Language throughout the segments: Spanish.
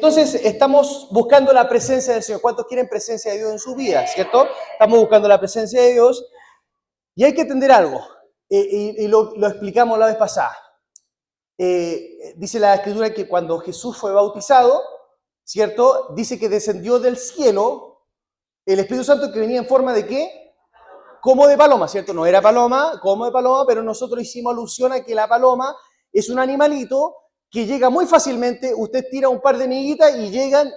Entonces, estamos buscando la presencia del Señor. ¿Cuántos quieren presencia de Dios en su vida, cierto? Estamos buscando la presencia de Dios y hay que entender algo, y lo explicamos la vez pasada. Dice la Escritura que cuando Jesús fue bautizado, ¿cierto? Dice que descendió del cielo el Espíritu Santo que venía en forma de ¿qué? Como de paloma, ¿cierto? No era paloma, como de paloma, pero nosotros hicimos alusión a que la paloma es un animalito que llega muy fácilmente. Usted tira un par de miguitas y llegan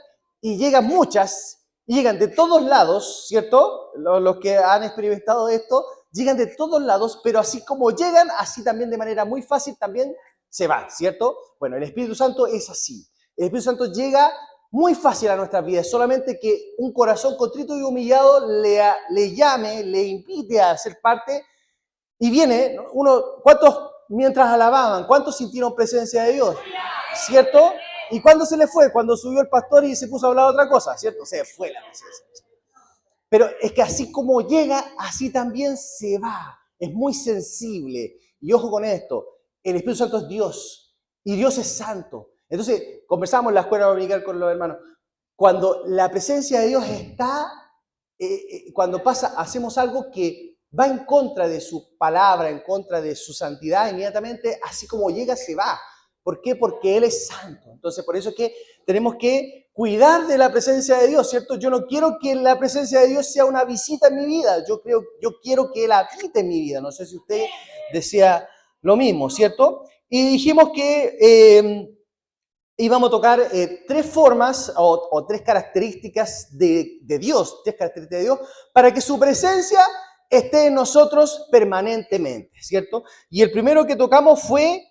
muchas, y llegan de todos lados, ¿cierto? Los que han experimentado esto, llegan de todos lados, pero así como llegan, así también de manera muy fácil también se van, ¿cierto? Bueno, el Espíritu Santo es así. El Espíritu Santo llega muy fácil a nuestras vidas, solamente que un corazón contrito y humillado le llame, le invite a ser parte, y viene, ¿no? ¿Cuántos mientras alababan, cuántos sintieron presencia de Dios? ¿Cierto? ¿Y cuándo se le fue? Cuando subió el pastor y se puso a hablar otra cosa, ¿cierto? Se fue la presencia. Pero es que así como llega, así también se va. Es muy sensible. Y ojo con esto, el Espíritu Santo es Dios, y Dios es santo. Entonces, conversamos en la escuela dominical con los hermanos. Cuando la presencia de Dios está, cuando pasa, hacemos algo que va en contra de su palabra, en contra de su santidad, inmediatamente, así como llega, se va. ¿Por qué? Porque Él es santo. Entonces, por eso es que tenemos que cuidar de la presencia de Dios, ¿cierto? Yo no quiero que la presencia de Dios sea una visita en mi vida. Yo quiero que Él habite en mi vida. No sé si usted desea lo mismo, ¿cierto? Y dijimos que íbamos a tocar tres formas o tres características de Dios, tres características de Dios, para que su presencia esté en nosotros permanentemente, ¿cierto? Y el primero que tocamos fue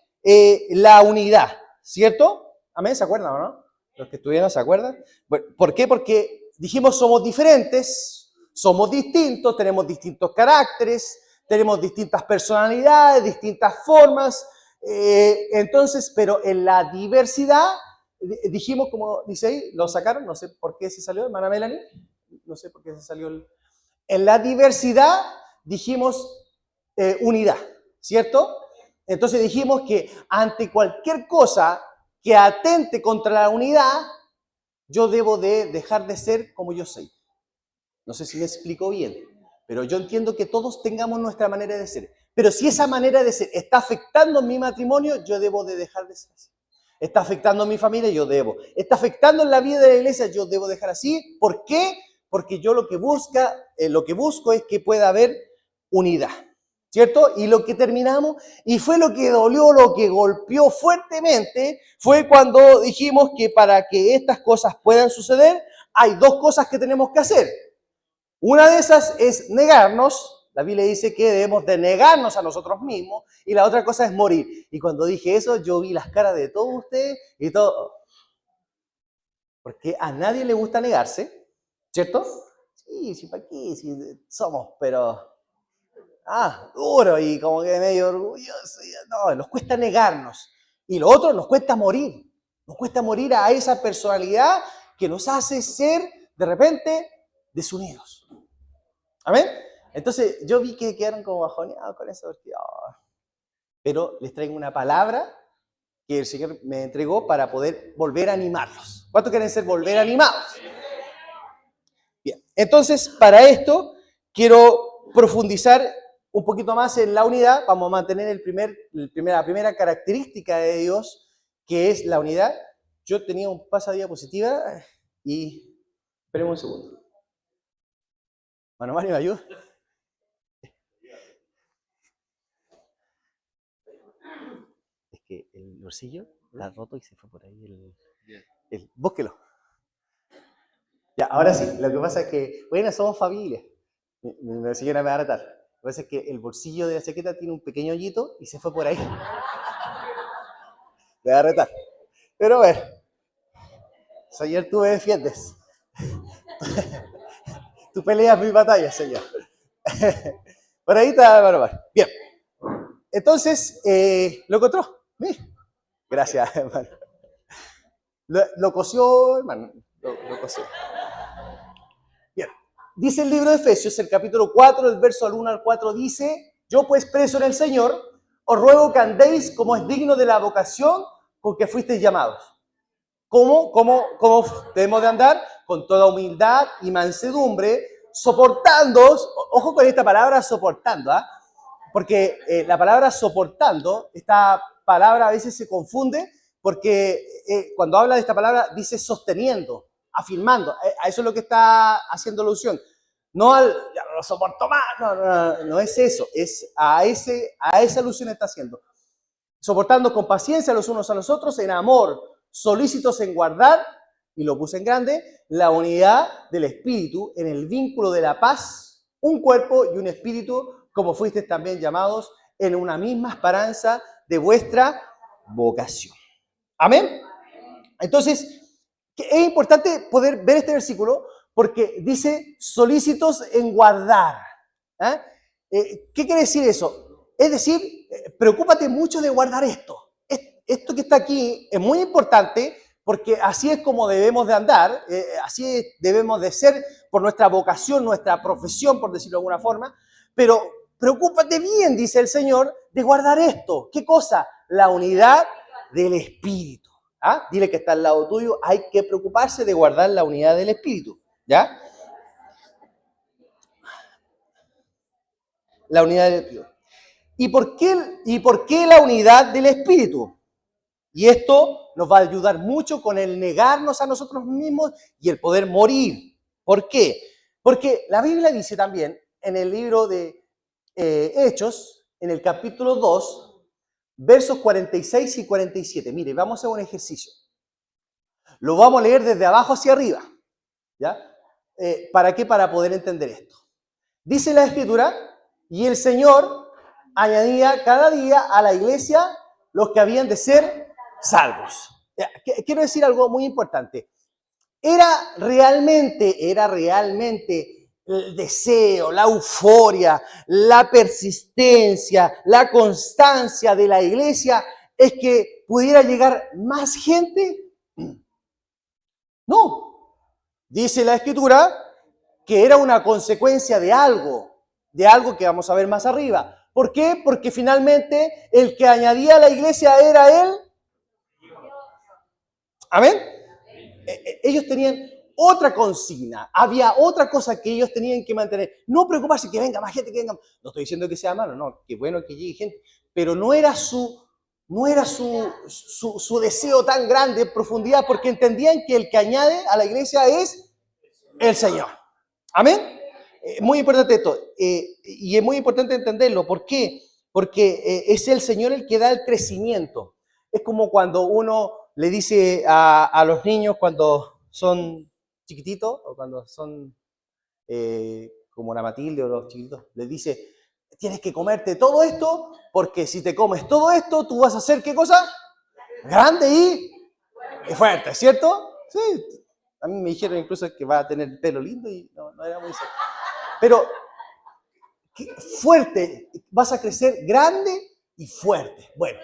la unidad, ¿cierto? Amén, ¿se acuerdan o no? Los que estuvieron, ¿se acuerdan? Bueno, ¿por qué? Porque dijimos somos diferentes, somos distintos, tenemos distintos caracteres, tenemos distintas personalidades, distintas formas. Entonces, pero en la diversidad, dijimos, como dice ahí, lo sacaron, no sé por qué se salió, hermana Melanie, no sé por qué se salió. En la diversidad dijimos unidad, ¿cierto? Entonces dijimos que ante cualquier cosa que atente contra la unidad, yo debo de dejar de ser como yo soy. No sé si me explico bien, pero yo entiendo que todos tengamos nuestra manera de ser. Pero si esa manera de ser está afectando mi matrimonio, yo debo de dejar de ser así. Está afectando a mi familia, yo debo. Está afectando en la vida de la iglesia, yo debo dejar así. ¿Por qué? Porque yo lo que busco es que pueda haber unidad, ¿cierto? Y lo que terminamos, y fue lo que dolió, lo que golpeó fuertemente, fue cuando dijimos que para que estas cosas puedan suceder, hay dos cosas que tenemos que hacer. Una de esas es negarnos. La Biblia dice que debemos de negarnos a nosotros mismos. Y la otra cosa es morir. Y cuando dije eso, yo vi las caras de todos ustedes y todo. Porque a nadie le gusta negarse, ¿cierto? Sí, ¿para qué? Sí, somos, pero duro y como que medio orgulloso. No, nos cuesta negarnos. Y lo otro, nos cuesta morir. Nos cuesta morir a esa personalidad que nos hace ser, de repente, desunidos. ¿Amén? Entonces, yo vi que quedaron como bajoneados con eso. Pero les traigo una palabra que el Señor me entregó para poder volver a animarlos. ¿Cuántos quieren ser volver animados? Bien, entonces, para esto, quiero profundizar un poquito más en la unidad. Vamos a mantener la primera característica de Dios, que es la unidad. Yo tenía un pasadiapositiva y... Esperemos un segundo. Mano Mario, ¿me ayuda? Es que el bolsillo está roto y se fue por ahí búsquelo. Ya, ahora sí, lo que pasa es que, bueno, somos familia. Mi señora me va a retar. Lo que pasa es que el bolsillo de la chaqueta tiene un pequeño hoyito y se fue por ahí. Me va a retar. Pero bueno, señor, tú me defiendes. Tú peleas mi batalla, señor. Por ahí está, hermano. Bien. Entonces, ¿lo encontró? Gracias, hermano. Lo cosió, hermano. Lo cosió. Bien. Dice el libro de Efesios, el capítulo 4, el verso al 1 al 4, dice: yo pues preso en el Señor, os ruego que andéis como es digno de la vocación con que fuisteis llamados, ¿Cómo debemos de andar? Con toda humildad y mansedumbre, soportando, ojo con esta palabra soportando, ¿ah? Porque la palabra soportando, esta palabra a veces se confunde porque cuando habla de esta palabra dice sosteniendo, afirmando. A eso es lo que está haciendo alusión. No al, ya no lo soporto más, no es eso, es a esa alusión está haciendo. Soportando con paciencia los unos a los otros, en amor, solícitos en guardar, y lo puse en grande, la unidad del espíritu en el vínculo de la paz, un cuerpo y un espíritu, como fuisteis también llamados en una misma esperanza de vuestra vocación. ¿Amén? Entonces, es importante poder ver este versículo porque dice solícitos en guardar. ¿Qué quiere decir eso? Es decir, preocúpate mucho de guardar esto. Esto que está aquí es muy importante porque así es como debemos de andar, así debemos de ser por nuestra vocación, nuestra profesión, por decirlo de alguna forma, pero preocúpate bien, dice el Señor, de guardar esto. ¿Qué cosa? La unidad del Espíritu. ¿Ah? Dile que está al lado tuyo, hay que preocuparse de guardar la unidad del Espíritu. ¿Ya? La unidad del Espíritu. ¿Y por qué la unidad del Espíritu? Y esto nos va a ayudar mucho con el negarnos a nosotros mismos y el poder morir. ¿Por qué? Porque la Biblia dice también en el libro de Hechos, en el capítulo 2, versos 46 y 47. Mire, vamos a hacer un ejercicio. Lo vamos a leer desde abajo hacia arriba. ¿Ya? ¿Para qué? Para poder entender esto. Dice la Escritura, y el Señor añadía cada día a la iglesia los que habían de ser salvos. Quiero decir algo muy importante. Era realmente el deseo, la euforia, la persistencia, la constancia de la iglesia es que pudiera llegar más gente. No. Dice la Escritura que era una consecuencia de algo que vamos a ver más arriba. ¿Por qué? Porque finalmente el que añadía a la iglesia era él. ¿Amén? Ellos tenían otra consigna, había otra cosa que ellos tenían que mantener. No preocuparse que venga más gente, que venga. No estoy diciendo que sea malo, no, que bueno que llegue gente, pero no era su deseo tan grande en profundidad, porque entendían que el que añade a la iglesia es el Señor. ¿Amén? Muy importante esto, y es muy importante entenderlo. ¿Por qué? Porque es el Señor el que da el crecimiento. Es como cuando uno le dice a los niños cuando son chiquititos, o cuando son como la Matilde o los chiquitos, les dice, tienes que comerte todo esto, porque si te comes todo esto, tú vas a hacer, ¿qué cosa? Grande y fuerte, ¿cierto? Sí. A mí me dijeron incluso que va a tener pelo lindo y no era muy cierto. Pero fuerte, vas a crecer grande y fuerte. Bueno,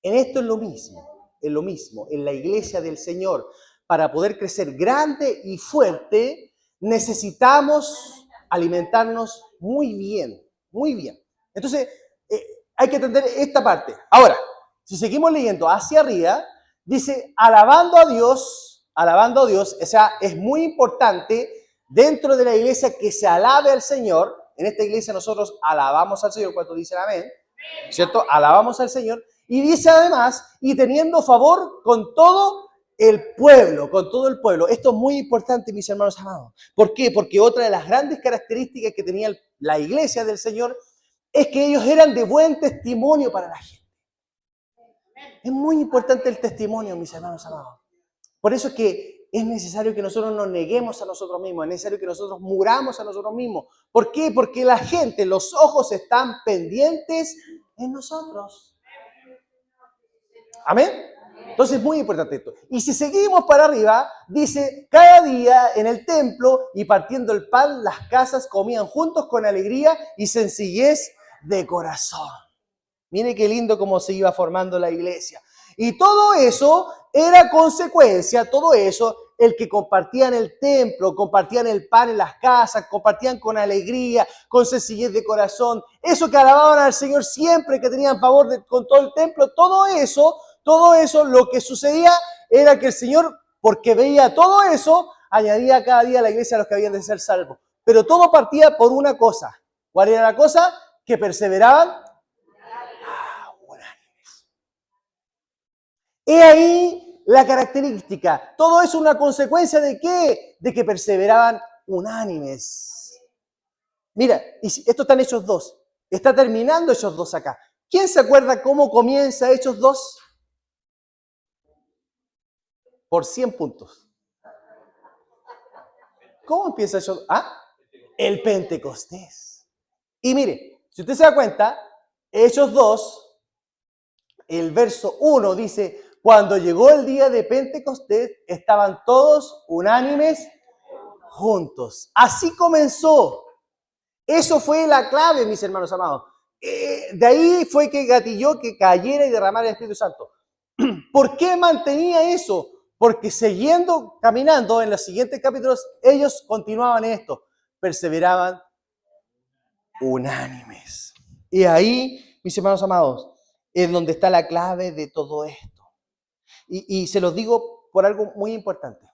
en esto es lo mismo, en la iglesia del Señor. Para poder crecer grande y fuerte, necesitamos alimentarnos muy bien, muy bien. Entonces, hay que entender esta parte. Ahora, si seguimos leyendo hacia arriba, dice, alabando a Dios, o sea, es muy importante dentro de la iglesia que se alabe al Señor. En esta iglesia nosotros alabamos al Señor, ¿cuántos dicen amén? ¿Cierto? Alabamos al Señor. Y dice además, y teniendo favor con todo el pueblo, con todo el pueblo. Esto es muy importante, mis hermanos amados. ¿Por qué? Porque otra de las grandes características que tenía la iglesia del Señor es que ellos eran de buen testimonio para la gente. Es muy importante el testimonio, mis hermanos amados. Por eso es que es necesario que nosotros nos neguemos a nosotros mismos, es necesario que nosotros muramos a nosotros mismos. ¿Por qué? Porque la gente, los ojos están pendientes en nosotros. ¿Amén? Entonces es muy importante esto. Y si seguimos para arriba, dice, cada día en el templo y partiendo el pan, las casas comían juntos con alegría y sencillez de corazón. Mire qué lindo cómo se iba formando la iglesia. Y todo eso era consecuencia, todo eso, el que compartían el templo, compartían el pan en las casas, compartían con alegría, con sencillez de corazón, eso que alababan al Señor siempre, que tenían favor con todo el templo, todo eso Todo eso, lo que sucedía era que el Señor, porque veía todo eso, añadía cada día a la iglesia a los que habían de ser salvos. Pero todo partía por una cosa. ¿Cuál era la cosa? Que perseveraban. He ahí la característica. Todo es una consecuencia ¿de qué? De que perseveraban unánimes. Mira, esto está en Hechos 2. Está terminando Hechos 2 acá. ¿Quién se acuerda cómo comienza Hechos 2? Por 100 puntos. ¿Cómo empieza Hechos 2? El Pentecostés. Y mire, si usted se da cuenta, Hechos 2, el verso 1 dice, cuando llegó el día de Pentecostés, estaban todos unánimes juntos. Así comenzó. Eso fue la clave, mis hermanos amados. De ahí fue que gatilló que cayera y derramara el Espíritu Santo. ¿Por qué mantenía eso? Porque siguiendo, caminando en los siguientes capítulos, ellos continuaban esto, perseveraban unánimes. Y ahí, mis hermanos amados, es donde está la clave de todo esto. Y se los digo por algo muy importante.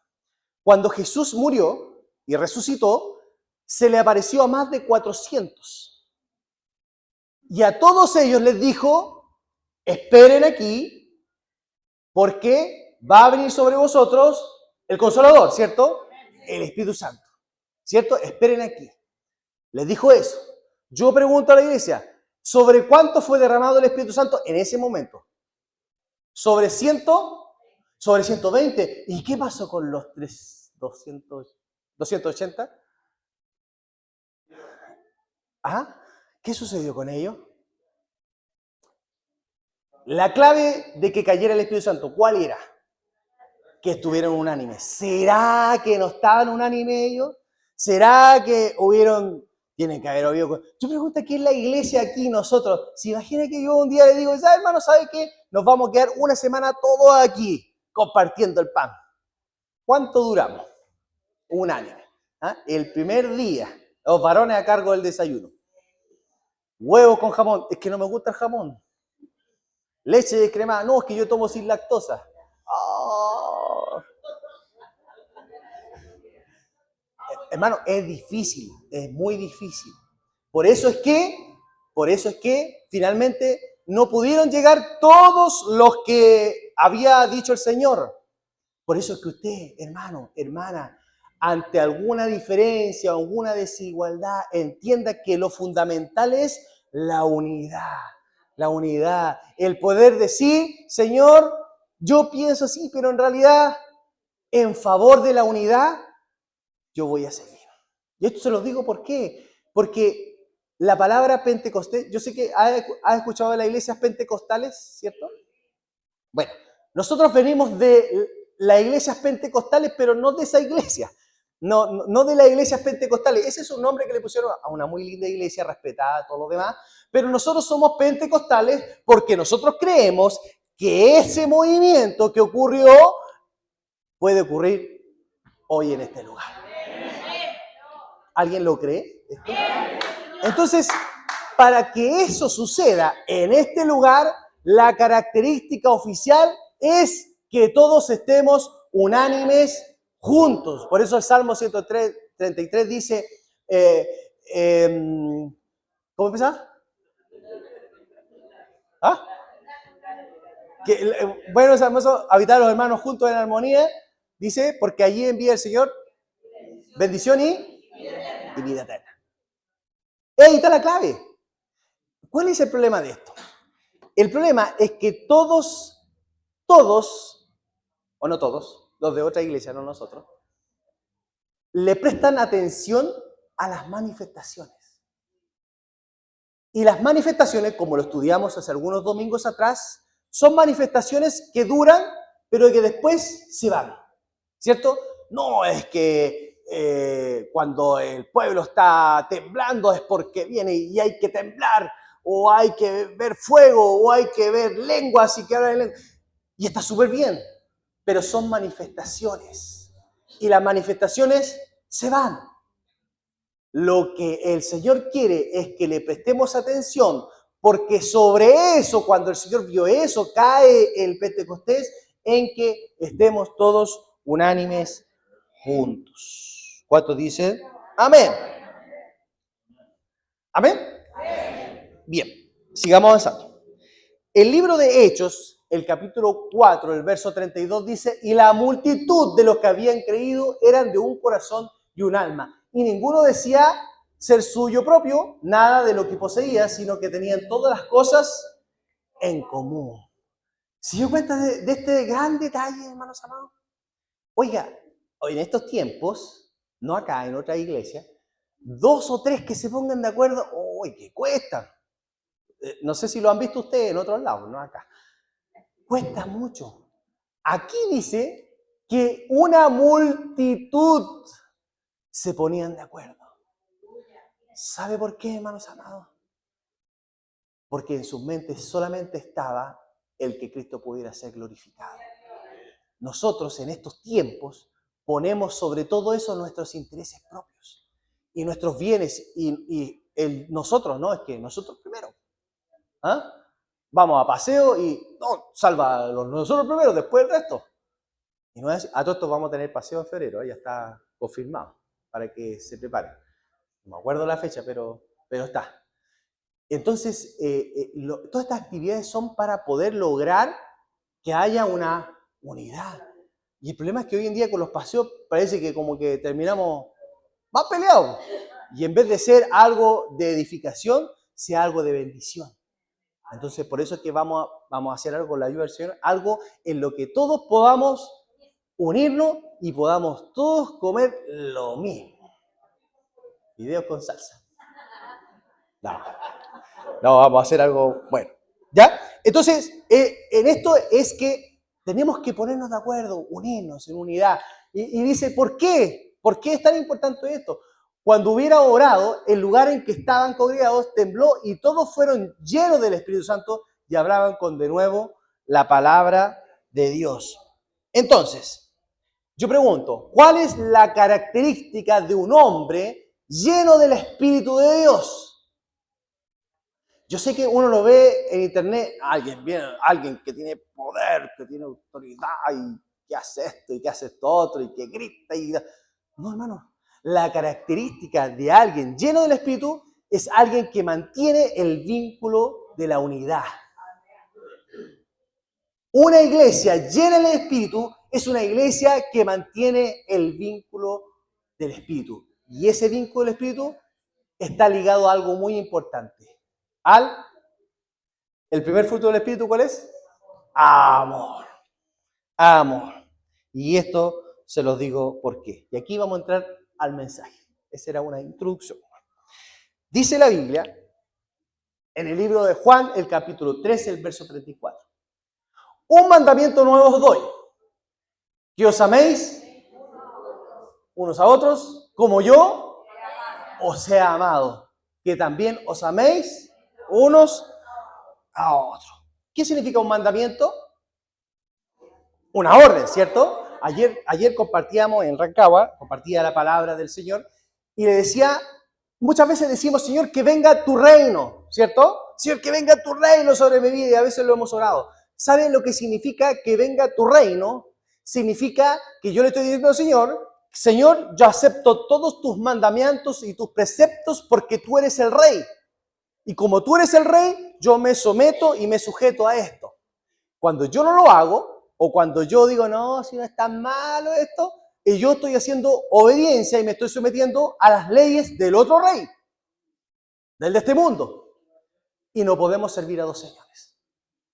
Cuando Jesús murió y resucitó, se le apareció a más de 400. Y a todos ellos les dijo, esperen aquí, porque va a venir sobre vosotros el Consolador, ¿cierto? El Espíritu Santo, ¿cierto? Esperen aquí. Les dijo eso. Yo pregunto a la iglesia, ¿sobre cuánto fue derramado el Espíritu Santo en ese momento? ¿Sobre 100? ¿Sobre 120? ¿Y qué pasó con los 280? ¿Qué sucedió con ellos? La clave de que cayera el Espíritu Santo, ¿cuál era? Que estuvieron unánimes. ¿Será que no estaban unánimes ellos? ¿Será que hubieron... Tienen que haber habido... Yo pregunto, ¿qué es la iglesia aquí nosotros? Si imagina que yo un día le digo, ya hermano, ¿sabe qué? Nos vamos a quedar una semana todos aquí compartiendo el pan. ¿Cuánto duramos? Unánime. El primer día, los varones a cargo del desayuno. Huevos con jamón. Es que no me gusta el jamón. Leche de crema. No, es que yo tomo sin lactosa. Oh. Hermano, es difícil, es muy difícil. Por eso es que finalmente no pudieron llegar todos los que había dicho el Señor. Por eso es que usted, hermano, hermana, ante alguna diferencia o alguna desigualdad, entienda que lo fundamental es la unidad. La unidad. El poder decir, Señor, yo pienso así, pero en realidad, en favor de la unidad, yo voy a seguir. Y esto se lo digo ¿por qué? Porque la palabra Pentecostés, yo sé que has escuchado de las iglesias pentecostales, ¿cierto? Bueno, nosotros venimos de las iglesias pentecostales, pero no de esa iglesia. No de las iglesias pentecostales. Ese es un nombre que le pusieron a una muy linda iglesia, respetada, todo lo demás. Pero nosotros somos pentecostales porque nosotros creemos que ese movimiento que ocurrió puede ocurrir hoy en este lugar. ¿Alguien lo cree? ¿Esto? Entonces, para que eso suceda en este lugar, la característica oficial es que todos estemos unánimes juntos. Por eso el Salmo 133 dice, ¿cómo empieza? Bueno, es hermoso habitar los hermanos juntos en armonía, dice, porque allí envía el Señor bendición y vida eterna. Ahí está la clave. ¿Cuál es el problema de esto? El problema es que todos, o no todos, los de otra iglesia, no nosotros, le prestan atención a las manifestaciones. Y las manifestaciones, como lo estudiamos hace algunos domingos atrás, son manifestaciones que duran, pero que después se van, ¿cierto? No es que cuando el pueblo está temblando es porque viene y hay que temblar, o hay que ver fuego, o hay que ver lenguas y que hablan en lenguas. Y está súper bien, pero son manifestaciones. Y las manifestaciones se van. Lo que el Señor quiere es que le prestemos atención porque sobre eso, cuando el Señor vio eso, cae el Pentecostés en que estemos todos unánimes juntos. ¿Cuántos dicen? Amén. ¿Amén? Bien, sigamos avanzando. El libro de Hechos, el capítulo 4, el verso 32 dice, y la multitud de los que habían creído eran de un corazón y un alma, y ninguno decía ser suyo propio, nada de lo que poseía, sino que tenían todas las cosas en común. ¿Se dio cuenta de este gran detalle, hermanos amados? Oiga, hoy en estos tiempos, no acá, en otra iglesia, 2 o 3 que se pongan de acuerdo, ¡uy, qué cuesta! No sé si lo han visto ustedes en otros lados, no acá. Cuesta mucho. Aquí dice que una multitud se ponían de acuerdo. ¿Sabe por qué, hermanos amados? Porque en sus mentes solamente estaba el que Cristo pudiera ser glorificado. Nosotros en estos tiempos ponemos sobre todo eso nuestros intereses propios y nuestros bienes nosotros, no, es que nosotros primero. ¿Ah? Vamos a paseo y no, salva nosotros primero, después el resto. Y no es, a todos vamos a tener paseo en febrero, ya está confirmado para que se preparen. No me acuerdo la fecha, pero está. Entonces, todas estas actividades son para poder lograr que haya una unidad. Y el problema es que hoy en día con los paseos parece que como que terminamos más peleados. Y en vez de ser algo de edificación, sea algo de bendición. Entonces, por eso es que vamos a hacer algo con la ayuda del Señor, algo en lo que todos podamos unirnos y podamos todos comer lo mismo. Videos con salsa. No, vamos a hacer algo bueno. ¿Ya? Entonces, en esto es que tenemos que ponernos de acuerdo, unirnos en unidad. Y dice, ¿por qué? ¿Por qué es tan importante esto? Cuando hubiera orado, el lugar en que estaban congregados tembló y todos fueron llenos del Espíritu Santo y hablaban con de nuevo la palabra de Dios. Entonces, yo pregunto, ¿cuál es la característica de un hombre lleno del Espíritu de Dios? Yo sé que uno lo ve en internet, alguien que tiene poder, que tiene autoridad y que hace esto y que hace esto otro y que grita y... No, hermano, la característica de alguien lleno del Espíritu es alguien que mantiene el vínculo de la unidad. Una iglesia llena del Espíritu es una iglesia que mantiene el vínculo del Espíritu. Y ese vínculo del Espíritu está ligado a algo muy importante. ¿El primer fruto del Espíritu cuál es? Amor. Amor. Y esto se los digo por qué. Y aquí vamos a entrar al mensaje. Esa era una introducción. Dice la Biblia, en el libro de Juan, el capítulo 13, el verso 34. Un mandamiento nuevo os doy, que os améis unos a otros, como yo os he amado, que también os améis unos a otros. ¿Qué significa un mandamiento? Una orden, ¿cierto? Ayer compartíamos en Rancagua, compartía la palabra del Señor, y le decía, muchas veces decimos, Señor, que venga tu reino, ¿cierto? Señor, que venga tu reino sobre mi vida, y a veces lo hemos orado. ¿Saben lo que significa que venga tu reino? Significa que yo le estoy diciendo al Señor, yo acepto todos tus mandamientos y tus preceptos porque tú eres el rey. Y como tú eres el rey, yo me someto y me sujeto a esto. Cuando yo no lo hago, o cuando yo digo, no, si no es tan malo esto, y yo estoy haciendo obediencia y me estoy sometiendo a las leyes del otro rey, del de este mundo. Y no podemos servir a dos señores.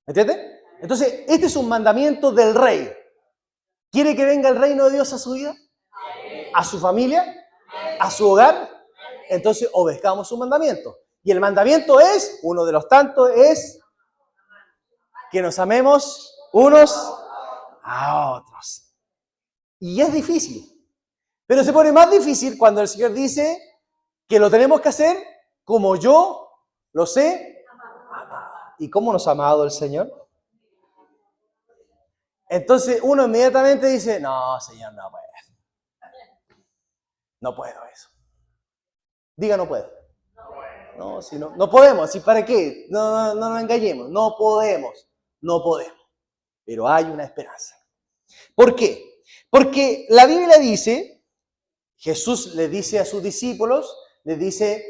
¿Entiendes? Entonces, este es un mandamiento del rey. ¿Quiere que venga el reino de Dios a su vida? ¿A su familia? ¿A su hogar? Entonces, obedezcamos su mandamiento. Y el mandamiento es, uno de los tantos, es que nos amemos unos a otros. Y es difícil. Pero se pone más difícil cuando el Señor dice que lo tenemos que hacer como yo los he amado. ¿Y cómo nos ha amado el Señor? Entonces uno inmediatamente dice, no, Señor, no puedo. No puedo eso. Diga, no puedo. No, si no, no podemos. ¿Y para qué? No nos engañemos. No podemos. No podemos. Pero hay una esperanza. ¿Por qué? Porque la Biblia dice, Jesús le dice a sus discípulos, les dice,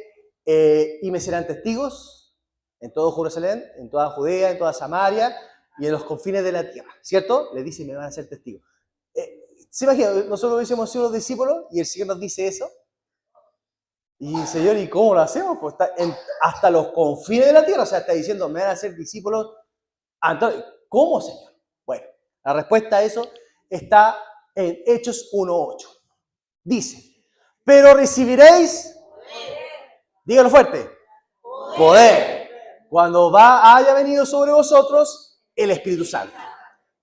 y me serán testigos en todo Jerusalén, en toda Judea, en toda Samaria y en los confines de la tierra. ¿Cierto? Le dice, me van a ser testigos. ¿Se imagina? Nosotros hubiésemos sido los discípulos y el Señor nos dice eso. Y Señor, ¿y cómo lo hacemos? Pues está hasta los confines de la tierra. O sea, está diciendo, me van a ser discípulos. ¿Cómo, Señor? Bueno, la respuesta a eso está en Hechos 1:8. Dice, pero recibiréis, dígalo fuerte, poder, cuando haya venido sobre vosotros el Espíritu Santo.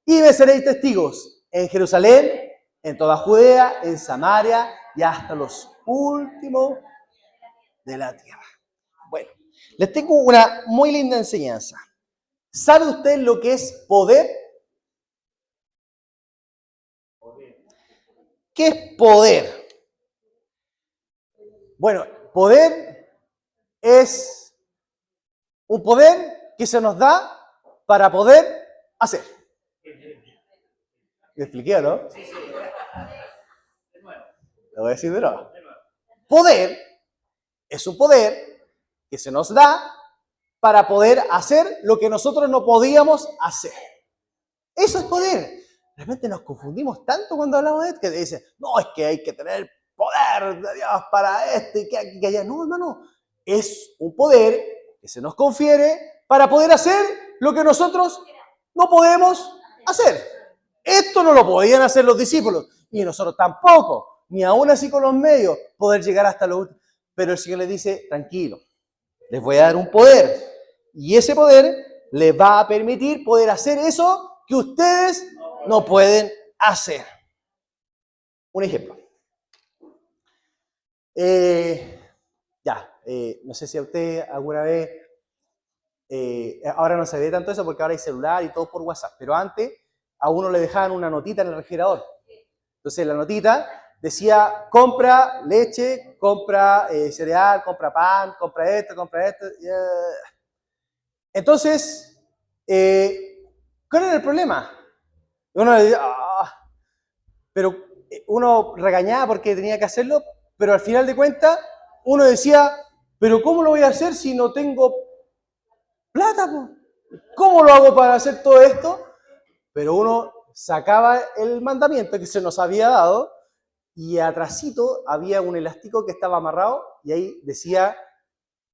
Y me seréis testigos en Jerusalén, en toda Judea, en Samaria y hasta los últimos de la tierra. Bueno, les tengo una muy linda enseñanza. ¿Sabe usted lo que es poder? ¿Qué es poder? Bueno, poder es un poder que se nos da para poder hacer. ¿Me expliqué, no? Lo voy a decir de nuevo. Poder es un poder que se nos da para poder hacer lo que nosotros no podíamos hacer. Eso es poder. Realmente nos confundimos tanto cuando hablamos de esto, que dicen, no, es que hay que tener poder de Dios para esto y que aquí que allá. No, hermano, es un poder que se nos confiere para poder hacer lo que nosotros no podemos hacer. Esto no lo podían hacer los discípulos y nosotros tampoco, ni aún así con los medios, poder llegar hasta lo último. Pero el Señor les dice, tranquilo, les voy a dar un poder y ese poder les va a permitir poder hacer eso que ustedes no pueden hacer. Un ejemplo. No sé si a usted alguna vez, ahora no se ve tanto eso porque ahora hay celular y todo por WhatsApp, pero antes a uno le dejaban una notita en el refrigerador. Entonces la notita decía, compra leche, compra cereal, compra pan, compra esto, compra esto. Entonces, ¿cuál era el problema? Uno le decía, pero uno regañaba porque tenía que hacerlo, pero al final de cuentas uno decía, pero ¿cómo lo voy a hacer si no tengo plata? ¿Cómo lo hago para hacer todo esto? Pero uno sacaba el mandamiento que se nos había dado y atrasito había un elástico que estaba amarrado y ahí decía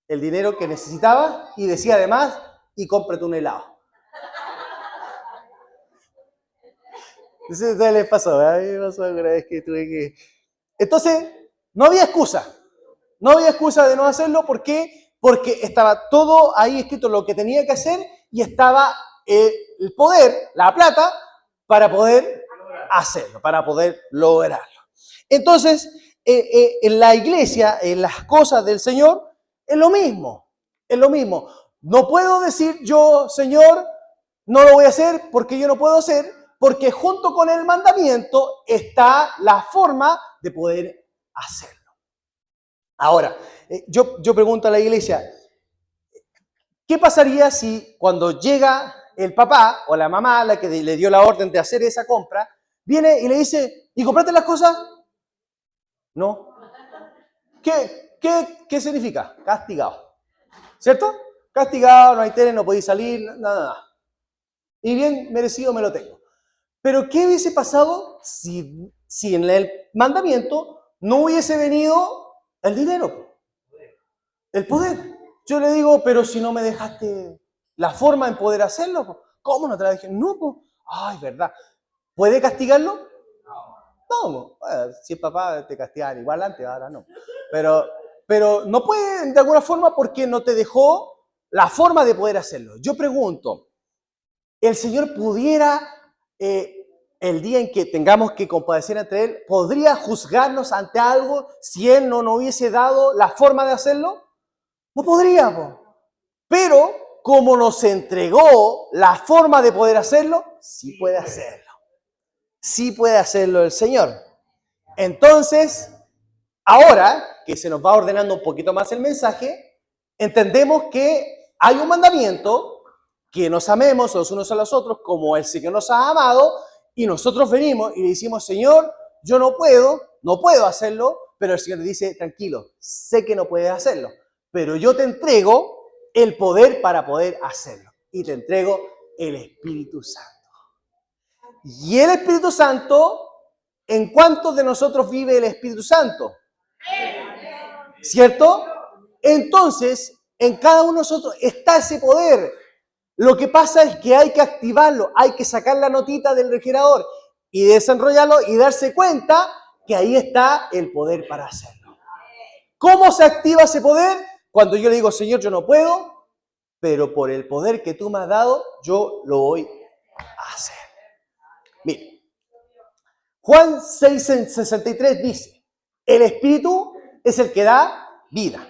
el dinero que necesitaba y decía además, y cómprate un helado. Entonces, ¿qué les pasó? A mí me pasó alguna vez que tuve que... Entonces, no había excusa. No había excusa de no hacerlo. ¿Por qué? Porque estaba todo ahí escrito lo que tenía que hacer y estaba el poder, la plata, para poder hacerlo, para poder lograrlo. Entonces, en la iglesia, en las cosas del Señor, es lo mismo. Es lo mismo. No puedo decir yo, Señor, no lo voy a hacer porque yo no puedo hacer, porque junto con el mandamiento está la forma de poder hacerlo. Ahora, yo pregunto a la iglesia, ¿qué pasaría si cuando llega el papá o la mamá, la que le dio la orden de hacer esa compra, viene y le dice, ¿y compraste las cosas? No. ¿Qué significa? Castigado. ¿Cierto? Castigado, no hay tele, no podéis salir, nada. Y bien merecido me lo tengo. Pero ¿qué hubiese pasado si en el mandamiento no hubiese venido el dinero? El poder. Yo le digo, pero si no me dejaste la forma en poder hacerlo, ¿cómo no te la dejé? No, pues, ay, verdad. ¿Puede castigarlo? No, bueno, si es papá te castigan igual antes, ahora no. Pero no puede de alguna forma porque no te dejó la forma de poder hacerlo. Yo pregunto, ¿el Señor pudiera, el día en que tengamos que compadecer ante Él, podría juzgarnos ante algo si Él no nos hubiese dado la forma de hacerlo? No podríamos. Pero como nos entregó la forma de poder hacerlo, sí puede hacerlo. Sí puede hacerlo el Señor. Entonces, ahora que se nos va ordenando un poquito más el mensaje, entendemos que hay un mandamiento, que nos amemos los unos a los otros como el Señor nos ha amado, y nosotros venimos y le decimos, Señor, yo no puedo hacerlo, pero el Señor le dice, tranquilo, sé que no puedes hacerlo, pero yo te entrego el poder para poder hacerlo, y te entrego el Espíritu Santo. Y el Espíritu Santo, ¿en cuántos de nosotros vive el Espíritu Santo? ¿Cierto? Entonces, en cada uno de nosotros está ese poder. Lo que pasa es que hay que activarlo, hay que sacar la notita del refrigerador y desenrollarlo y darse cuenta que ahí está el poder para hacerlo. ¿Cómo se activa ese poder? Cuando yo le digo, Señor, yo no puedo, pero por el poder que tú me has dado, yo lo voy a hacer. Mire, Juan 6:63 dice, el Espíritu es el que da vida.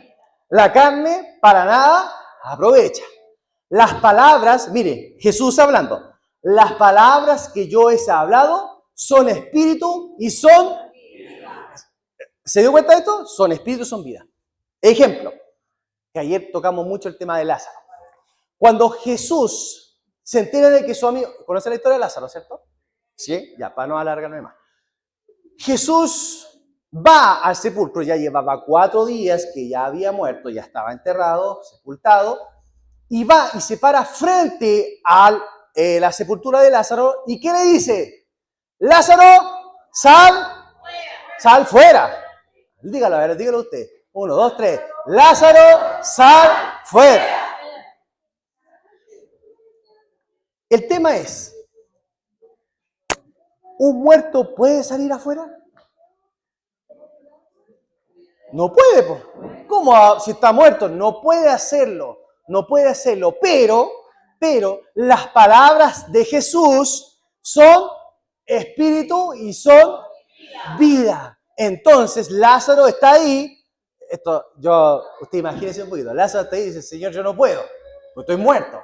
La carne para nada aprovecha. Las palabras, mire, Jesús hablando, las palabras que yo he hablado son espíritu y son... ¿Se dio cuenta de esto? Son espíritu y son vida. Ejemplo, que ayer tocamos mucho el tema de Lázaro. Cuando Jesús se entera de que su amigo... ¿Conoce la historia de Lázaro, cierto? Sí, ya, para no alargarme más. Jesús va al sepulcro, ya llevaba 4 días que ya había muerto, ya estaba enterrado, sepultado, y va y se para frente a la sepultura de Lázaro, ¿y qué le dice? Lázaro, sal fuera. Dígalo, a ver, dígalo usted. 1, 2, 3. Lázaro, sal fuera. El tema es, ¿un muerto puede salir afuera? No puede, pues. ¿Cómo si está muerto? No puede hacerlo, pero las palabras de Jesús son espíritu y son vida. Entonces Lázaro está ahí, usted imagínese un poquito, Lázaro está ahí y dice, Señor, yo no puedo, pues estoy muerto.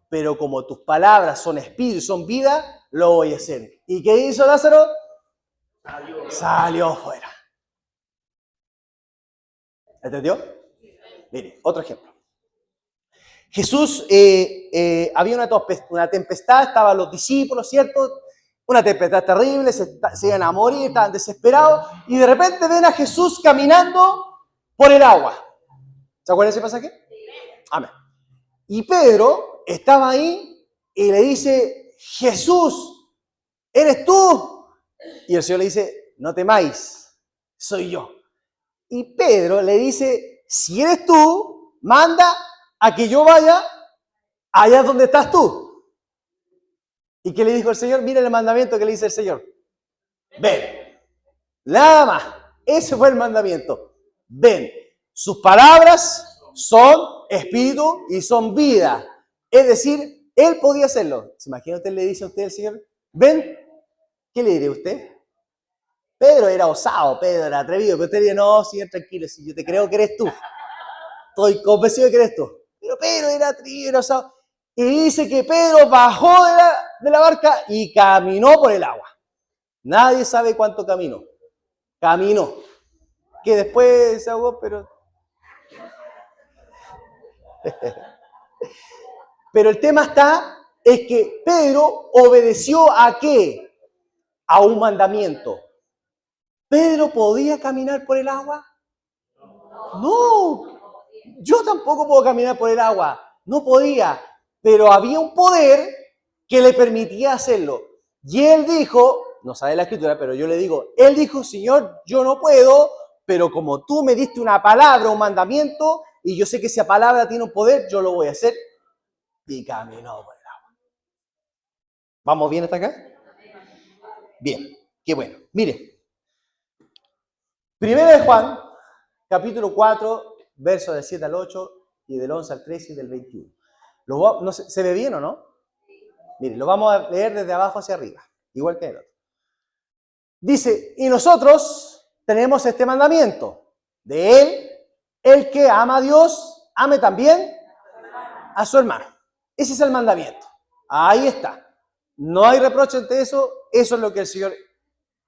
Pero como tus palabras son espíritu y son vida, lo voy a hacer. ¿Y qué hizo Lázaro? Salió fuera. ¿Entendió? Mire, otro ejemplo. Jesús, había una tempestad, estaban los discípulos, ¿cierto? Una tempestad terrible, se iban a morir, estaban desesperados, y de repente ven a Jesús caminando por el agua. ¿Se acuerdan de ese pasaje? Amén. Y Pedro estaba ahí y le dice, Jesús, ¿eres tú? Y el Señor le dice, no temáis, soy yo. Y Pedro le dice, si eres tú, manda a que yo vaya allá donde estás tú. ¿Y qué le dijo el Señor? Mira el mandamiento que le dice el Señor. Ven. Nada más. Ese fue el mandamiento. Ven. Sus palabras son espíritu y son vida. Es decir, él podía hacerlo. ¿Se imagina usted le dice a usted el Señor? Ven. ¿Qué le diría usted? Pedro era osado, Pedro era atrevido, pero usted diría, no, Señor, tranquilo, si yo te creo que eres tú. Estoy convencido de que eres tú. Pero Pedro era atrevido, era osado. Y dice que Pedro bajó de la barca y caminó por el agua. Nadie sabe cuánto caminó. Caminó. Que después se ahogó, pero... Pero el tema es que Pedro obedeció ¿a qué? A un mandamiento. ¿Pedro podía caminar por el agua? No. Yo tampoco puedo caminar por el agua. No podía. Pero había un poder que le permitía hacerlo. Y él dijo, no sabe la escritura, pero yo le digo, él dijo, Señor, yo no puedo, pero como tú me diste una palabra, un mandamiento, y yo sé que esa palabra tiene un poder, yo lo voy a hacer. Y caminó por el agua. ¿Vamos bien hasta acá? Bien, qué bueno. Mire, 1 de Juan, capítulo 4, versos del 7 al 8, y del 11 al 13 y del 21. No sé, ¿se ve bien o no? Mire, lo vamos a leer desde abajo hacia arriba, igual que el otro. Dice, y nosotros tenemos este mandamiento, de él, el que ama a Dios, ame también a su hermano. Ese es el mandamiento. Ahí está. No hay reproche ante eso. Eso es lo que el Señor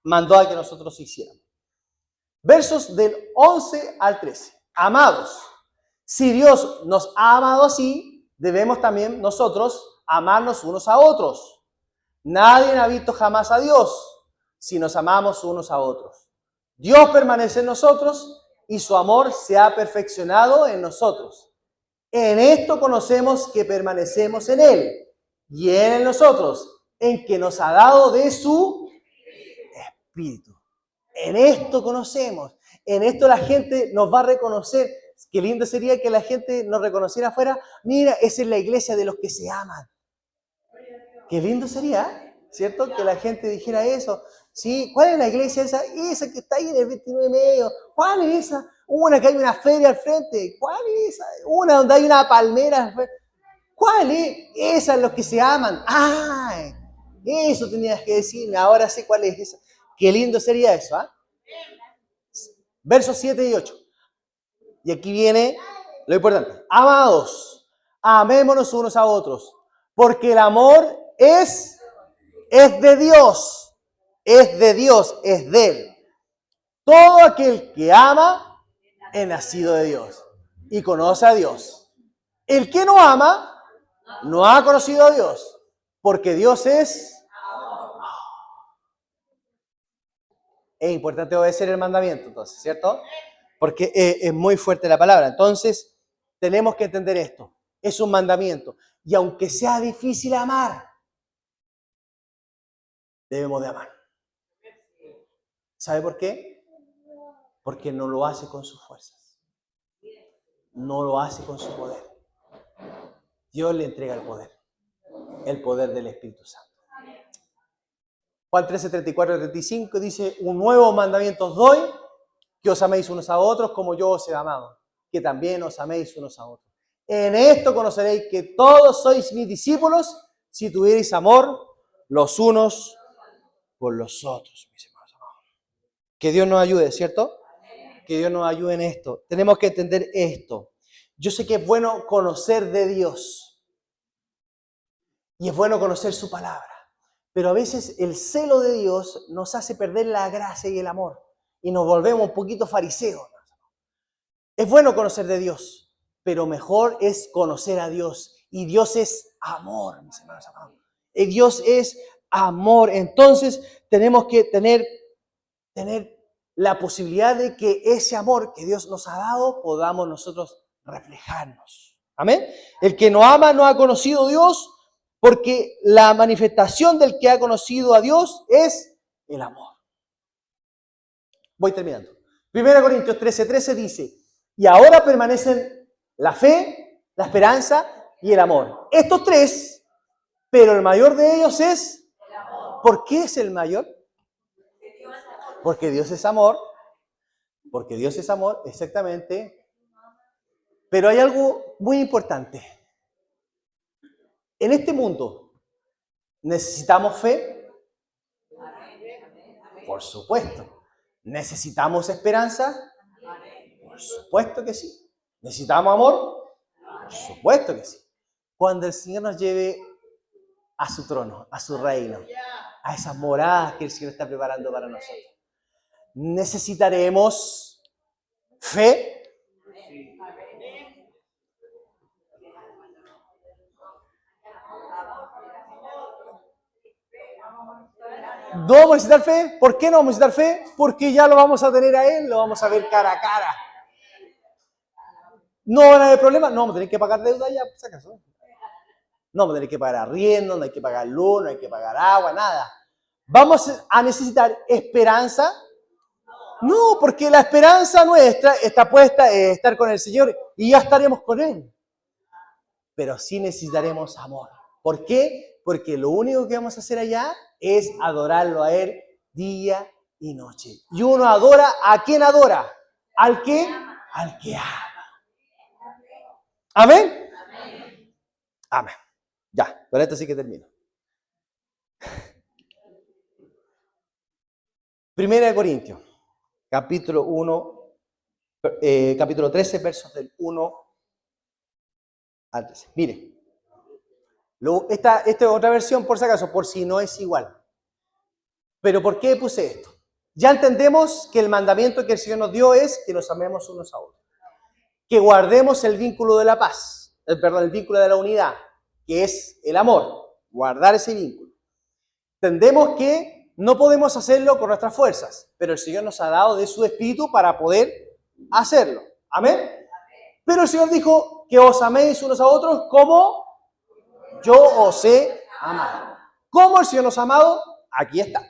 mandó a que nosotros hiciéramos. Versos del 11 al 13. Amados, Si Dios nos ha amado así, debemos también nosotros amarnos unos a otros. Nadie ha visto jamás a Dios si nos amamos unos a otros. Dios permanece en nosotros y su amor se ha perfeccionado en nosotros. En esto conocemos que permanecemos en Él y Él en nosotros, en que nos ha dado de su Espíritu. En esto conocemos, en esto la gente nos va a reconocer. Qué lindo sería que la gente nos reconociera afuera. Mira, esa es la iglesia de los que se aman. Qué lindo sería, ¿cierto? Que la gente dijera eso. Sí, ¿cuál es la iglesia esa? Esa que está ahí en el 29 de medio. ¿Cuál es esa? Una que hay una feria al frente. ¿Cuál es esa? Una donde hay una palmera al frente. ¿Cuál es? Esa es los que se aman. ¡Ay! Eso tenías que decirme. Ahora sé cuál es esa. Qué lindo sería eso, ¿ah? Versos 7 y 8. Y aquí viene lo importante. Amados, amémonos unos a otros, porque el amor es de Dios, es de Dios, es de Él. Todo aquel que ama es nacido de Dios y conoce a Dios. El que no ama no ha conocido a Dios, porque Dios es... Es importante obedecer el mandamiento, entonces, ¿cierto? Porque es muy fuerte la palabra. Entonces, tenemos que entender esto. Es un mandamiento. Y aunque sea difícil amar, debemos de amar. ¿Sabe por qué? Porque no lo hace con sus fuerzas. No lo hace con su poder. Dios le entrega el poder del Espíritu Santo. Juan 13, 34 y 35 dice, un nuevo mandamiento os doy, que os améis unos a otros como yo os he amado, que también os améis unos a otros. En esto conoceréis que todos sois mis discípulos, si tuvierais amor los unos por los otros, mis hermanos amados. Que Dios nos ayude, ¿cierto? Que Dios nos ayude en esto. Tenemos que entender esto. Yo sé que es bueno conocer de Dios y es bueno conocer su palabra, pero a veces el celo de Dios nos hace perder la gracia y el amor y nos volvemos un poquito fariseos. Es bueno conocer de Dios, pero mejor es conocer a Dios. Y Dios es amor, mis hermanos amados. Y Dios es amor. Entonces tenemos que tener la posibilidad de que ese amor que Dios nos ha dado podamos nosotros reflejarnos. Amén. El que no ama no ha conocido a Dios, porque la manifestación del que ha conocido a Dios es el amor. Voy terminando. 1 Corintios 13:13 dice, y ahora permanecen la fe, la esperanza y el amor. Estos tres, pero el mayor de ellos es el amor. ¿Por qué es el mayor? Porque Dios es amor. Porque Dios es amor, exactamente. Pero hay algo muy importante. En este mundo, ¿necesitamos fe? Por supuesto. ¿Necesitamos esperanza? Por supuesto que sí. ¿Necesitamos amor? Por supuesto que sí. Cuando el Señor nos lleve a su trono, a su reino, a esas moradas que el Señor está preparando para nosotros, ¿necesitaremos fe? ¿No vamos a necesitar fe? ¿Por qué no vamos a necesitar fe? Porque ya lo vamos a tener a Él, lo vamos a ver cara a cara. ¿No van a haber problemas? No vamos a tener que pagar deuda ya, por si acaso. No vamos a tener que pagar arriendo, no hay que pagar luz, no hay que pagar agua, nada. ¿Vamos a necesitar esperanza? No, porque la esperanza nuestra está puesta en estar con el Señor y ya estaremos con Él. Pero sí necesitaremos amor. ¿Por qué? Porque lo único que vamos a hacer allá es adorarlo a Él día y noche. Y uno adora, ¿a quién adora? ¿Al que? Al que ama. ¿Amén? Amén. Ya, con esto sí que termino. 1 Corintios, capítulo 13, versos del 1 al 13. Mire, esta es otra versión por si acaso, por si no es igual. Pero ¿por qué puse esto? Ya entendemos que el mandamiento que el Señor nos dio es que nos amemos unos a otros. que guardemos el vínculo de la paz, el vínculo de la unidad, que es el amor, guardar ese vínculo. Entendemos que no podemos hacerlo con nuestras fuerzas, pero el Señor nos ha dado de su Espíritu para poder hacerlo. ¿Amén? Pero el Señor dijo que os améis unos a otros como yo os he amado. ¿Cómo el Señor nos ha amado? Aquí está.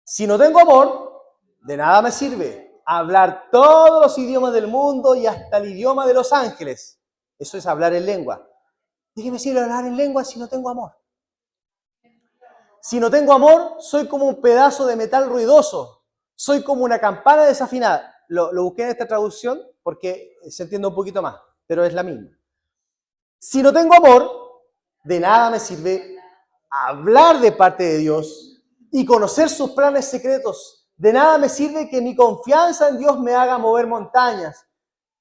Si no tengo amor, de nada me sirve hablar todos los idiomas del mundo y hasta el idioma de los ángeles. Eso es hablar en lengua. ¿De qué me sirve hablar en lengua si no tengo amor? Si no tengo amor, soy como un pedazo de metal ruidoso. Soy como una campana desafinada. Lo busqué en esta traducción porque se entiende un poquito más, pero es la misma. Si no tengo amor, de nada me sirve hablar de parte de Dios y conocer sus planes secretos. De nada me sirve que mi confianza en Dios me haga mover montañas.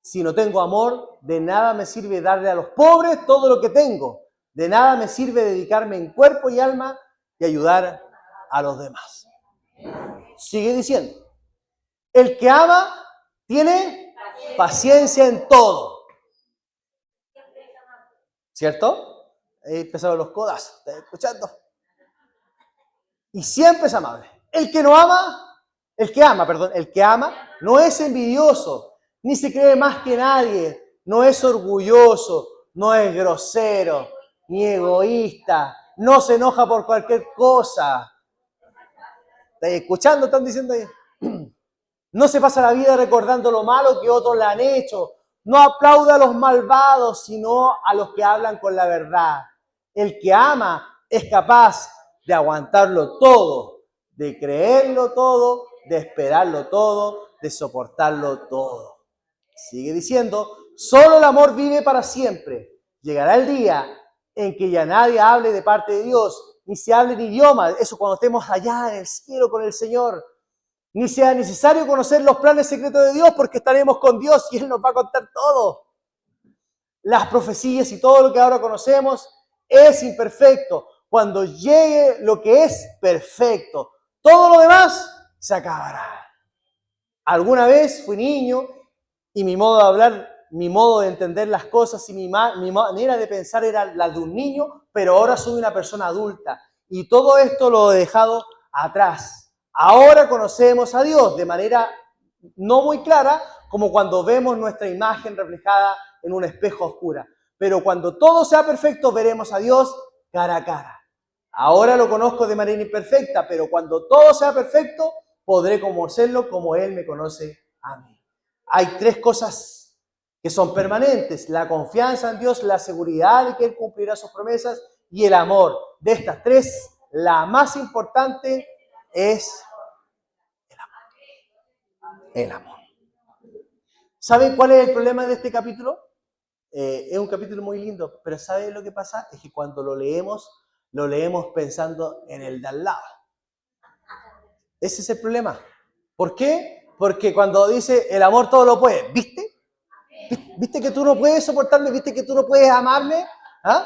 Si no tengo amor, de nada me sirve darle a los pobres todo lo que tengo. De nada me sirve dedicarme en cuerpo y alma y ayudar a los demás. Sigue diciendo, el que ama tiene paciencia en todo. ¿Cierto? Ahí empezaron los codazos, ¿estás escuchando? Y siempre es amable. El que ama, no es envidioso, ni se cree más que nadie, no es orgulloso, no es grosero, ni egoísta, no se enoja por cualquier cosa. ¿Estás escuchando? Están diciendo ahí. No se pasa la vida recordando lo malo que otros le han hecho. No aplaude a los malvados, sino a los que hablan con la verdad. El que ama es capaz de aguantarlo todo, de creerlo todo, de esperarlo todo, de soportarlo todo. Sigue diciendo, solo el amor vive para siempre. Llegará el día en que ya nadie hable de parte de Dios, ni se hable en idioma. Eso cuando estemos allá en el cielo con el Señor. Ni sea necesario conocer los planes secretos de Dios porque estaremos con Dios y Él nos va a contar todo. Las profecías y todo lo que ahora conocemos es imperfecto. Cuando llegue lo que es perfecto, todo lo demás se acabará. Alguna vez fui niño y mi modo de hablar, mi modo de entender las cosas y mi manera de pensar era la de un niño, pero ahora soy una persona adulta y todo esto lo he dejado atrás. Ahora conocemos a Dios de manera no muy clara, como cuando vemos nuestra imagen reflejada en un espejo oscura. Pero cuando todo sea perfecto, veremos a Dios cara a cara. Ahora lo conozco de manera imperfecta, pero cuando todo sea perfecto, podré conocerlo como Él me conoce a mí. Hay tres cosas que son permanentes: la confianza en Dios, la seguridad de que Él cumplirá sus promesas y el amor. De estas tres, la más importante es el amor. El amor. ¿Saben cuál es el problema de este capítulo? Es un capítulo muy lindo, pero ¿saben lo que pasa? Es que cuando lo leemos pensando en el de al lado. Ese es el problema. ¿Por qué? Porque cuando dice el amor todo lo puede, ¿viste? ¿Viste que tú no puedes soportarme? ¿Viste que tú no puedes amarme? ¿Ah?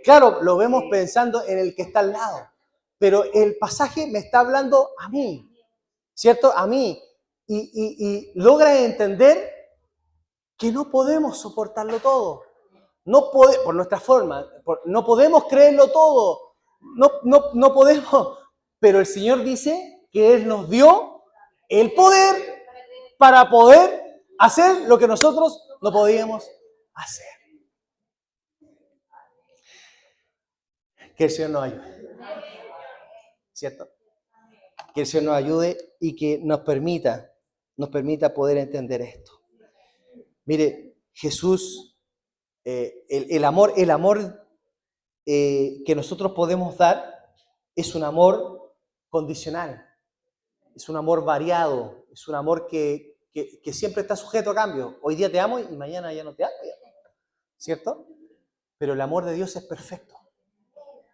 Claro, lo vemos pensando en el que está al lado, pero el pasaje me está hablando a mí, ¿cierto? A mí. Y logra entender que no podemos soportarlo todo. Por nuestra forma, no podemos creerlo todo. No podemos. Pero el Señor dice que Él nos dio el poder para poder hacer lo que nosotros no podíamos hacer. Que el Señor nos ayude. ¿Cierto? Que el Señor nos ayude y que nos permita poder entender esto. Mire, Jesús, el amor que nosotros podemos dar es un amor condicional, es un amor variado, es un amor que siempre está sujeto a cambio. Hoy día te amo y mañana ya no te amo, ¿cierto? Pero el amor de Dios es perfecto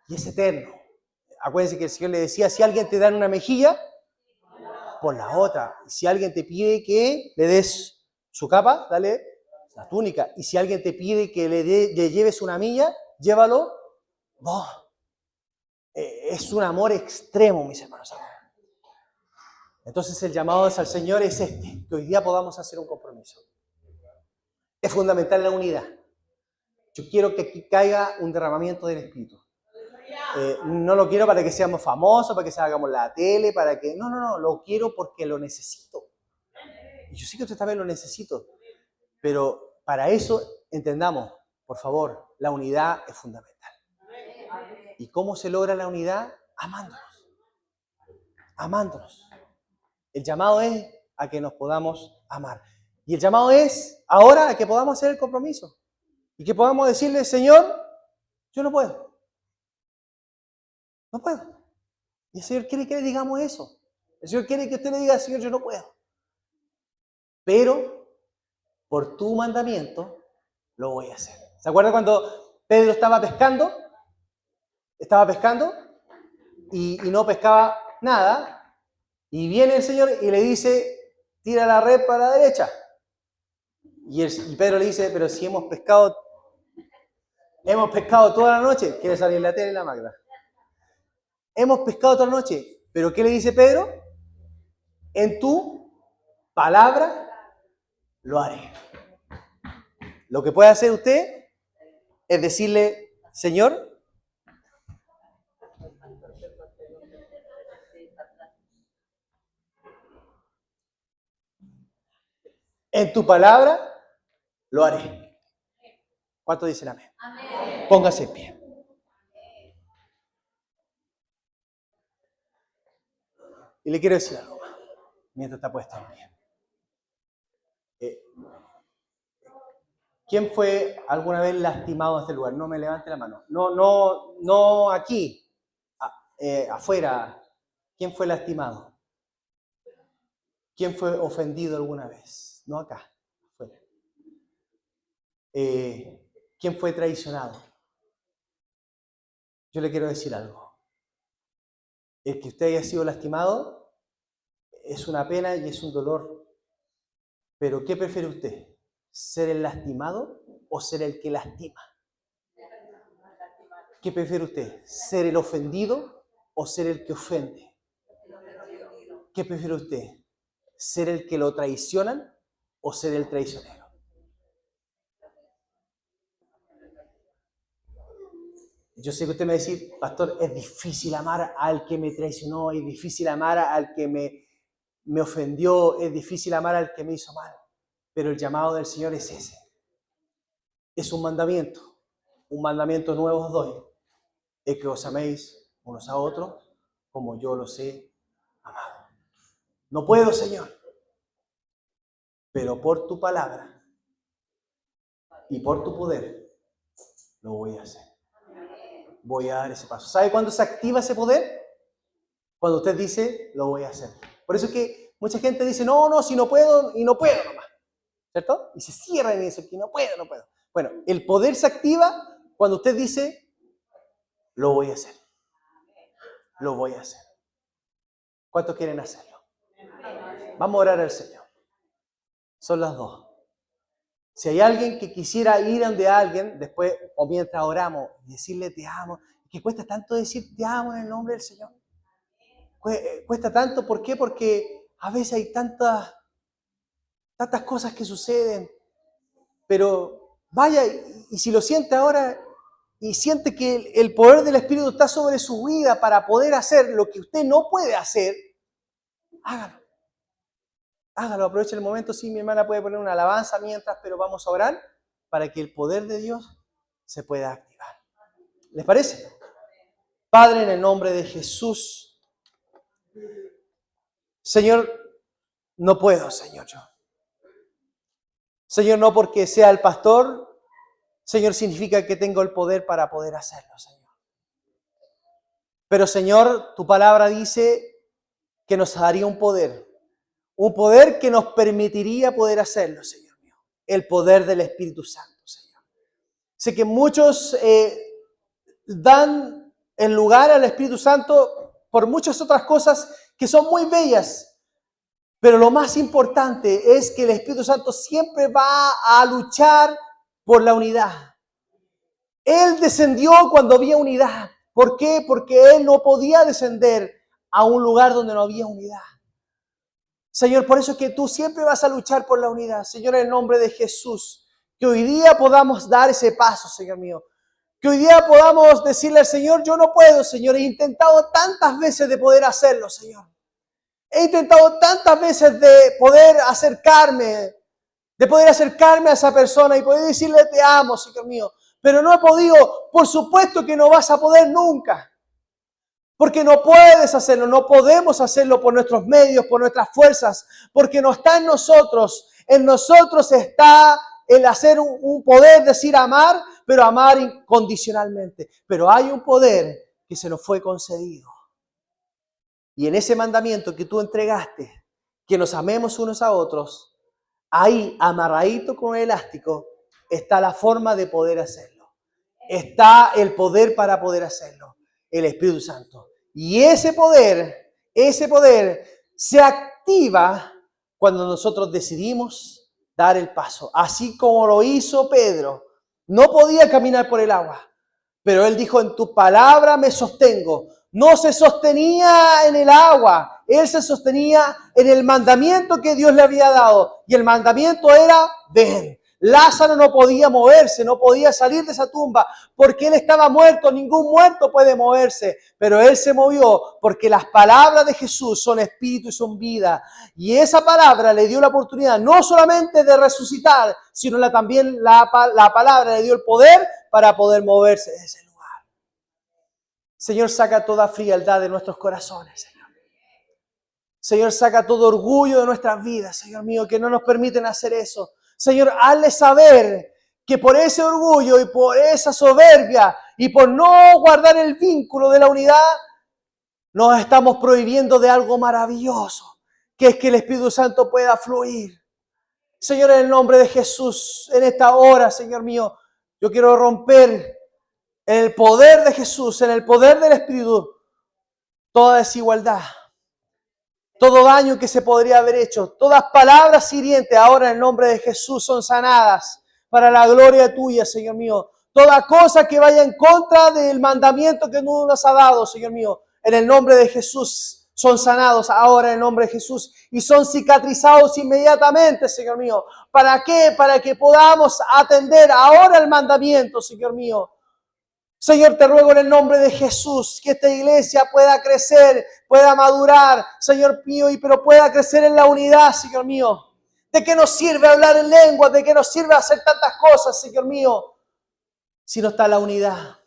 y es eterno. Acuérdense que el Señor le decía, si alguien te da una mejilla, pon la otra. Si alguien te pide que le des su capa, dale la túnica. Y si alguien te pide que le lleves una milla, llévalo dos. Es un amor extremo, mis hermanos. Entonces el llamado al Señor es este, que hoy día podamos hacer un compromiso. Es fundamental la unidad. Yo quiero que aquí caiga un derramamiento del Espíritu. No lo quiero para que seamos famosos, para que salgamos en la tele, para que... No, lo quiero porque lo necesito. Y yo sé que usted también lo necesito, pero para eso entendamos, por favor, la unidad es fundamental. ¿Y cómo se logra la unidad? Amándonos. Amándonos. El llamado es a que nos podamos amar. Y el llamado es ahora a que podamos hacer el compromiso. Y que podamos decirle, Señor, yo no puedo. No puedo. Y el Señor quiere que le digamos eso. El Señor quiere que usted le diga, Señor, yo no puedo. Pero por tu mandamiento lo voy a hacer. ¿Se acuerdan cuando Pedro estaba pescando? Estaba pescando y no pescaba nada. Y viene el Señor y le dice, tira la red para la derecha. Y Pedro le dice, pero si hemos pescado toda la noche. Quiere salir la tele y la Magda. Hemos pescado toda la noche. ¿Pero qué le dice Pedro? En tu palabra lo haré. Lo que puede hacer usted es decirle, Señor, en tu palabra lo haré. ¿Cuántos dicen amén? Amén. Póngase en pie. Y le quiero decir algo más, mientras está puesto en pie. ¿Quién fue alguna vez lastimado en este lugar? No me levante la mano. No aquí, afuera. ¿Quién fue lastimado? ¿Quién fue ofendido alguna vez? No acá, afuera. ¿Quién fue traicionado? Yo le quiero decir algo. El que usted haya sido lastimado es una pena y es un dolor. Pero ¿qué prefiere usted? ¿Ser el lastimado o ser el que lastima? ¿Qué prefiere usted? ¿Ser el ofendido o ser el que ofende? ¿Qué prefiere usted? ¿Ser el que lo traicionan o ser el traicionero? Yo sé que usted me va a decir, pastor, es difícil amar al que me traicionó, es difícil amar al que me ofendió, es difícil amar al que me hizo mal. Pero el llamado del Señor es ese. Es un mandamiento nuevo os doy, es que os améis unos a otros como yo los he amado. No puedo, Señor, pero por tu palabra y por tu poder lo voy a hacer. Voy a dar ese paso. ¿Sabe cuándo se activa ese poder? Cuando usted dice, lo voy a hacer. Por eso es que mucha gente dice, no, si no puedo, y no puedo nomás. ¿Cierto? Y se cierra en eso, que no puedo. Bueno, el poder se activa cuando usted dice, lo voy a hacer. Lo voy a hacer. ¿Cuántos quieren hacerlo? Vamos a orar al Señor. Son las 2. Si hay alguien que quisiera ir donde alguien, después o mientras oramos, y decirle te amo, que cuesta tanto decir te amo en el nombre del Señor. Cuesta tanto, ¿por qué? Porque a veces hay tantas cosas que suceden, pero vaya, y si lo siente ahora y siente que el poder del Espíritu está sobre su vida para poder hacer lo que usted no puede hacer, hágalo. Hágalo, aproveche el momento. Sí, mi hermana puede poner una alabanza mientras, pero vamos a orar para que el poder de Dios se pueda activar. ¿Les parece? Padre, en el nombre de Jesús, Señor, no puedo, Señor, yo. Señor, no porque sea el pastor, Señor, significa que tengo el poder para poder hacerlo, Señor. Pero, Señor, tu palabra dice que nos daría un poder que nos permitiría poder hacerlo, Señor mío. El poder del Espíritu Santo, Señor. Sé que muchos dan el lugar al Espíritu Santo por muchas otras cosas que son muy bellas, pero lo más importante es que el Espíritu Santo siempre va a luchar por la unidad. Él descendió cuando había unidad. ¿Por qué? Porque Él no podía descender a un lugar donde no había unidad. Señor, por eso es que tú siempre vas a luchar por la unidad. Señor, en el nombre de Jesús, Que hoy día podamos dar ese paso, Señor mío. Que hoy día podamos decirle al Señor, yo no puedo, Señor. He intentado tantas veces de poder hacerlo, Señor. He intentado tantas veces de poder acercarme a esa persona y poder decirle te amo, Señor mío. Pero no he podido. Por supuesto que no vas a poder nunca. Porque no puedes hacerlo, no podemos hacerlo por nuestros medios, por nuestras fuerzas, porque no está en nosotros. En nosotros está el hacer un poder, decir amar, pero amar incondicionalmente. Pero hay un poder que se nos fue concedido. Y en ese mandamiento que tú entregaste, que nos amemos unos a otros, ahí amarradito con el elástico, está la forma de poder hacerlo. Está el poder para poder hacerlo. El Espíritu Santo. Y ese poder se activa cuando nosotros decidimos dar el paso. Así como lo hizo Pedro. No podía caminar por el agua, pero él dijo, en tu palabra me sostengo. No se sostenía en el agua, él se sostenía en el mandamiento que Dios le había dado. Y el mandamiento era, ven. Lázaro no podía moverse, no podía salir de esa tumba porque él estaba muerto. Ningún muerto puede moverse, pero él se movió porque las palabras de Jesús son espíritu y son vida. Y esa palabra le dio la oportunidad no solamente de resucitar, sino también la palabra le dio el poder para poder moverse de ese lugar. Señor, saca toda frialdad de nuestros corazones, Señor. Señor, saca todo orgullo de nuestras vidas, Señor mío, que no nos permiten hacer eso. Señor, hazle saber que por ese orgullo y por esa soberbia y por no guardar el vínculo de la unidad, nos estamos prohibiendo de algo maravilloso, que es que el Espíritu Santo pueda fluir. Señor, en el nombre de Jesús, en esta hora, Señor mío, yo quiero romper en el poder de Jesús, en el poder del Espíritu, toda desigualdad. Todo daño que se podría haber hecho, todas palabras hirientes ahora en el nombre de Jesús son sanadas para la gloria tuya, Señor mío. Toda cosa que vaya en contra del mandamiento que tú nos has dado, Señor mío, en el nombre de Jesús son sanados ahora en el nombre de Jesús y son cicatrizados inmediatamente, Señor mío. ¿Para qué? Para que podamos atender ahora el mandamiento, Señor mío. Señor, te ruego en el nombre de Jesús que esta iglesia pueda crecer, pueda madurar, Señor mío, pero pueda crecer en la unidad, Señor mío. ¿De qué nos sirve hablar en lenguas? ¿De qué nos sirve hacer tantas cosas, Señor mío? Si no está la unidad.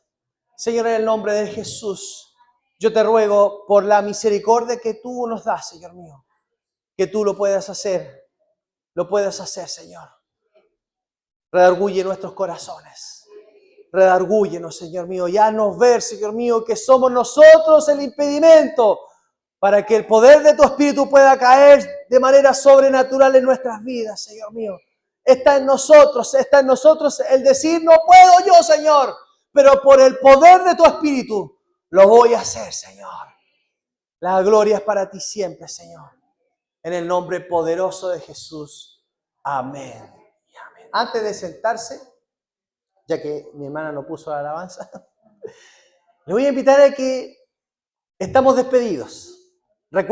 Señor, en el nombre de Jesús, yo te ruego por la misericordia que tú nos das, Señor mío, que tú lo puedas hacer, Señor. Redarguye nuestros corazones. Redargúyenos, Señor mío, y haznos ver, Señor mío, que somos nosotros el impedimento para que el poder de tu Espíritu pueda caer de manera sobrenatural en nuestras vidas, Señor mío. Está en nosotros el decir, no puedo yo, Señor, pero por el poder de tu Espíritu lo voy a hacer, Señor. La gloria es para ti siempre, Señor. En el nombre poderoso de Jesús. Amén. Y amén. Antes de sentarse, ya que mi hermana no puso la alabanza, le voy a invitar a que estamos despedidos.